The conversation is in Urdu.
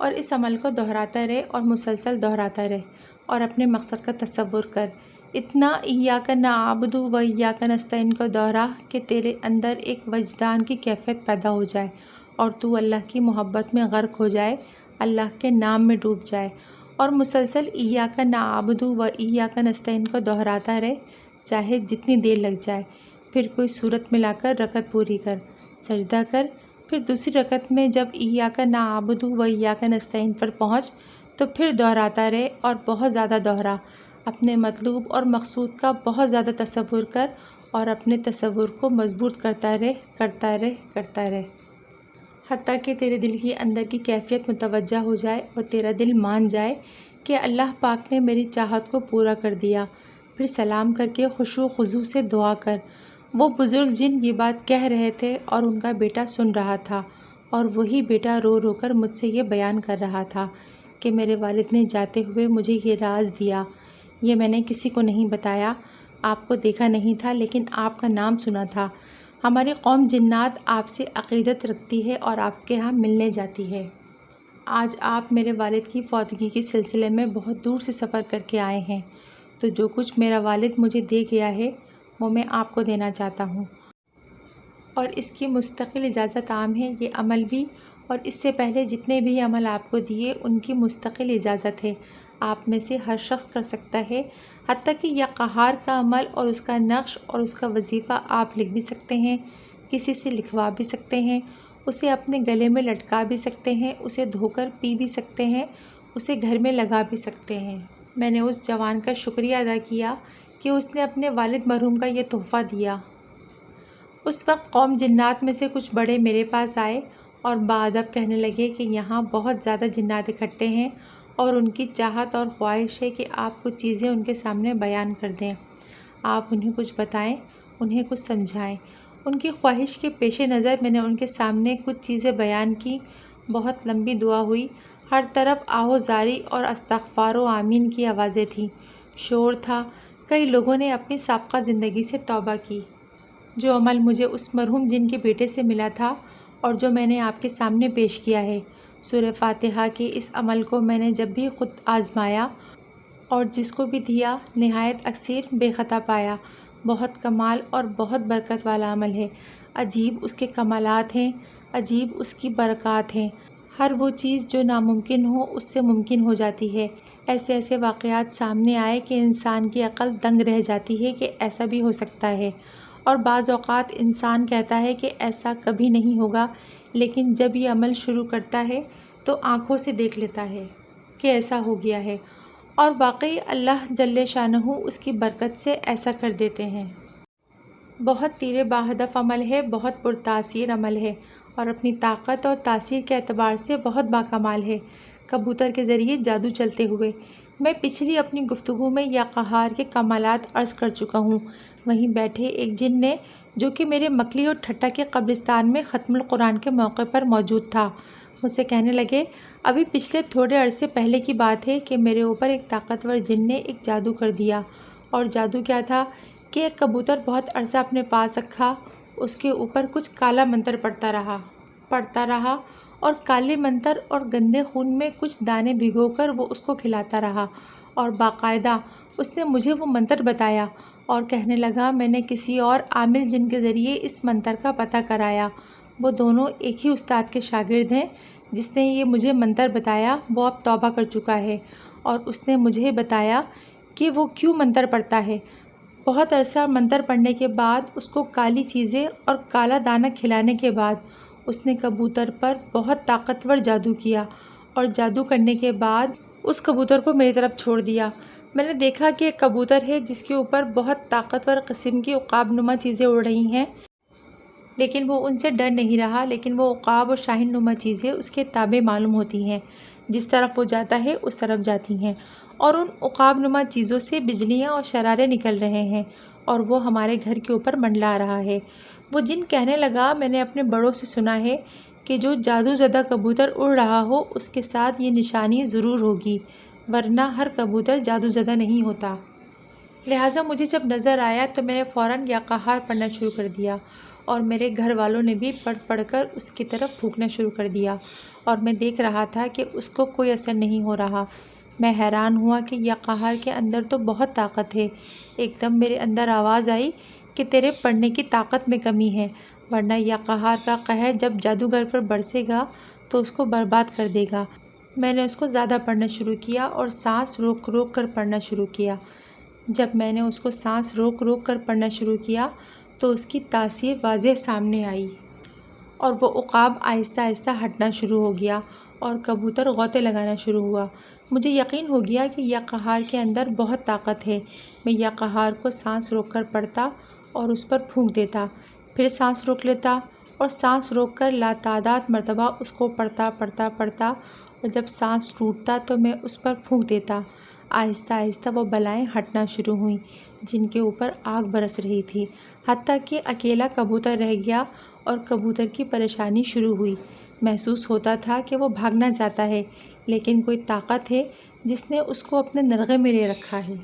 اور اس عمل کو دہراتا رہے اور مسلسل دہراتا رہے اور اپنے مقصد کا تصور کر۔ اتنا ایاک نعبد و ایاک نستعین کو دوہرا کہ تیرے اندر ایک وجدان کی کیفیت پیدا ہو جائے اور تو اللہ کی محبت میں غرق ہو جائے، اللہ کے نام میں ڈوب جائے، اور مسلسل ایاک نعبد و ایاک نستعین کو دہراتا رہے، چاہے جتنی دیر لگ جائے۔ پھر کوئی صورت ملا کر رکعت پوری کر، سجدہ کر، پھر دوسری رکعت میں جب ایاک نعبد و ایاک نستعین پر پہنچ تو پھر دہراتا رہے اور بہت زیادہ دوہرا، اپنے مطلوب اور مقصود کا بہت زیادہ تصور کر اور اپنے تصور کو مضبوط کرتا رہے کرتا رہے کرتا رہے، حتیٰ کہ تیرے دل کے اندر کی کیفیت متوجہ ہو جائے اور تیرا دل مان جائے کہ اللہ پاک نے میری چاہت کو پورا کر دیا۔ پھر سلام کر کے خشوع و خضوع سے دعا کر۔ وہ بزرگ جن یہ بات کہہ رہے تھے اور ان کا بیٹا سن رہا تھا، اور وہی بیٹا رو رو کر مجھ سے یہ بیان کر رہا تھا کہ میرے والد نے جاتے ہوئے مجھے یہ راز دیا، یہ میں نے کسی کو نہیں بتایا، آپ کو دیکھا نہیں تھا لیکن آپ کا نام سنا تھا، ہماری قوم جنات آپ سے عقیدت رکھتی ہے اور آپ کے ہاں ملنے جاتی ہے۔ آج آپ میرے والد کی فوتگی کے سلسلے میں بہت دور سے سفر کر کے آئے ہیں، تو جو کچھ میرا والد مجھے دے گیا ہے وہ میں آپ کو دینا چاہتا ہوں، اور اس کی مستقل اجازت عام ہے۔ یہ عمل بھی اور اس سے پہلے جتنے بھی عمل آپ کو دیے ان کی مستقل اجازت ہے، آپ میں سے ہر شخص کر سکتا ہے، حتیٰ کہ یا قہار کا عمل اور اس کا نقش اور اس کا وظیفہ آپ لکھ بھی سکتے ہیں، کسی سے لکھوا بھی سکتے ہیں، اسے اپنے گلے میں لٹکا بھی سکتے ہیں، اسے دھو کر پی بھی سکتے ہیں، اسے گھر میں لگا بھی سکتے ہیں۔ میں نے اس جوان کا شکریہ ادا کیا کہ اس نے اپنے والد مرحوم کا یہ تحفہ دیا۔ اس وقت قوم جنات میں سے کچھ بڑے میرے پاس آئے اور باادب کہنے لگے کہ یہاں بہت زیادہ جنات اکٹھے ہیں اور ان کی چاہت اور خواہش ہے کہ آپ کچھ چیزیں ان کے سامنے بیان کر دیں، آپ انہیں کچھ بتائیں، انہیں کچھ سمجھائیں۔ ان کی خواہش کے پیش نظر میں نے ان کے سامنے کچھ چیزیں بیان کی۔ بہت لمبی دعا ہوئی، ہر طرف آہوزاری اور استغفار و آمین کی آوازیں تھیں، شور تھا، کئی لوگوں نے اپنی سابقہ زندگی سے توبہ کی۔ جو عمل مجھے اس مرحوم جن کے بیٹے سے ملا تھا اور جو میں نے آپ کے سامنے پیش کیا ہے، سورہ فاتحہ کے اس عمل کو میں نے جب بھی خود آزمایا اور جس کو بھی دیا نہایت اکثر بے خطا پایا۔ بہت کمال اور بہت برکت والا عمل ہے، عجیب اس کے کمالات ہیں، عجیب اس کی برکات ہیں، ہر وہ چیز جو ناممکن ہو اس سے ممکن ہو جاتی ہے۔ ایسے ایسے واقعات سامنے آئے کہ انسان کی عقل دنگ رہ جاتی ہے کہ ایسا بھی ہو سکتا ہے، اور بعض اوقات انسان کہتا ہے کہ ایسا کبھی نہیں ہوگا، لیکن جب یہ عمل شروع کرتا ہے تو آنکھوں سے دیکھ لیتا ہے کہ ایسا ہو گیا ہے، اور واقعی اللہ جل شانہ اس کی برکت سے ایسا کر دیتے ہیں۔ بہت تیر باہدف عمل ہے، بہت پرتاثیر عمل ہے، اور اپنی طاقت اور تاثیر کے اعتبار سے بہت باکمال ہے۔ کبوتر کے ذریعے جادو چلتے ہوئے، میں پچھلی اپنی گفتگو میں یا قہار کے کمالات عرض کر چکا ہوں۔ وہیں بیٹھے ایک جن نے، جو کہ میرے مکلی اور ٹھٹھا کے قبرستان میں ختم القرآن کے موقع پر موجود تھا، مجھ سے کہنے لگے، ابھی پچھلے تھوڑے عرصے پہلے کی بات ہے کہ میرے اوپر ایک طاقتور جن نے ایک جادو کر دیا۔ اور جادو کیا تھا کہ ایک کبوتر بہت عرصہ اپنے پاس رکھا، اس کے اوپر کچھ کالا منتر پڑھتا رہا اور کالے منتر اور گندے خون میں کچھ دانے بھگو کر وہ اس کو کھلاتا رہا، اور باقاعدہ اس نے مجھے وہ منتر بتایا اور کہنے لگا میں نے کسی اور عامل جن کے ذریعے اس منتر کا پتہ کرایا، وہ دونوں ایک ہی استاد کے شاگرد ہیں، جس نے یہ مجھے منتر بتایا وہ اب توبہ کر چکا ہے، اور اس نے مجھے بتایا کہ وہ کیوں منتر پڑھتا ہے۔ بہت عرصہ منتر پڑھنے کے بعد، اس کو کالی چیزیں اور کالا دانہ کھلانے کے بعد، اس نے کبوتر پر بہت طاقتور جادو کیا، اور جادو کرنے کے بعد اس کبوتر کو میری طرف چھوڑ دیا۔ میں نے دیکھا کہ ایک کبوتر ہے جس کے اوپر بہت طاقتور قسم کی عقاب نما چیزیں اڑ رہی ہیں، لیکن وہ ان سے ڈر نہیں رہا، لیکن وہ عقاب اور شاہین نما چیزیں اس کے تابع معلوم ہوتی ہیں، جس طرف وہ جاتا ہے اس طرف جاتی ہیں، اور ان عقاب نما چیزوں سے بجلیاں اور شرارے نکل رہے ہیں، اور وہ ہمارے گھر کے اوپر منڈلا رہا ہے۔ وہ جن کہنے لگا، میں نے اپنے بڑوں سے سنا ہے کہ جو جادو زدہ کبوتر اڑ رہا ہو اس کے ساتھ یہ نشانی ضرور ہوگی، ورنہ ہر کبوتر جادو زدہ نہیں ہوتا۔ لہٰذا مجھے جب نظر آیا تو میں نے فوراً یا قہار پڑھنا شروع کر دیا، اور میرے گھر والوں نے بھی پڑھ پڑھ کر اس کی طرف پھونکنا شروع کر دیا، اور میں دیکھ رہا تھا کہ اس کو کوئی اثر نہیں ہو رہا۔ میں حیران ہوا کہ یا قہار کے اندر تو بہت طاقت ہے۔ ایک دم میرے اندر آواز آئی کہ تیرے پڑھنے کی طاقت میں کمی ہے، ورنہ یا قہار کا قہر جب جادوگر پر برسے گا تو اس کو برباد کر دے گا۔ میں نے اس کو زیادہ پڑھنا شروع کیا اور سانس روک روک کر پڑھنا شروع کیا۔ جب میں نے اس کو سانس روک روک کر پڑھنا شروع کیا تو اس کی تاثیر واضح سامنے آئی، اور وہ عقاب آہستہ آہستہ ہٹنا شروع ہو گیا اور کبوتر غوطے لگانا شروع ہوا۔ مجھے یقین ہو گیا کہ یا قہار کے اندر بہت طاقت ہے۔ میں یا قہار کو سانس روک کر پڑھتا اور اس پر پھونک دیتا، پھر سانس روک لیتا اور سانس روک کر لاتعداد مرتبہ اس کو پڑھتا پڑھتا پڑھتا، اور جب سانس ٹوٹتا تو میں اس پر پھونک دیتا۔ آہستہ آہستہ وہ بلائیں ہٹنا شروع ہوئیں جن کے اوپر آگ برس رہی تھی، حتیٰ کہ اکیلا کبوتر رہ گیا اور کبوتر کی پریشانی شروع ہوئی۔ محسوس ہوتا تھا کہ وہ بھاگنا چاہتا ہے، لیکن کوئی طاقت ہے جس نے اس کو اپنے نرغے میں لے رکھا ہے۔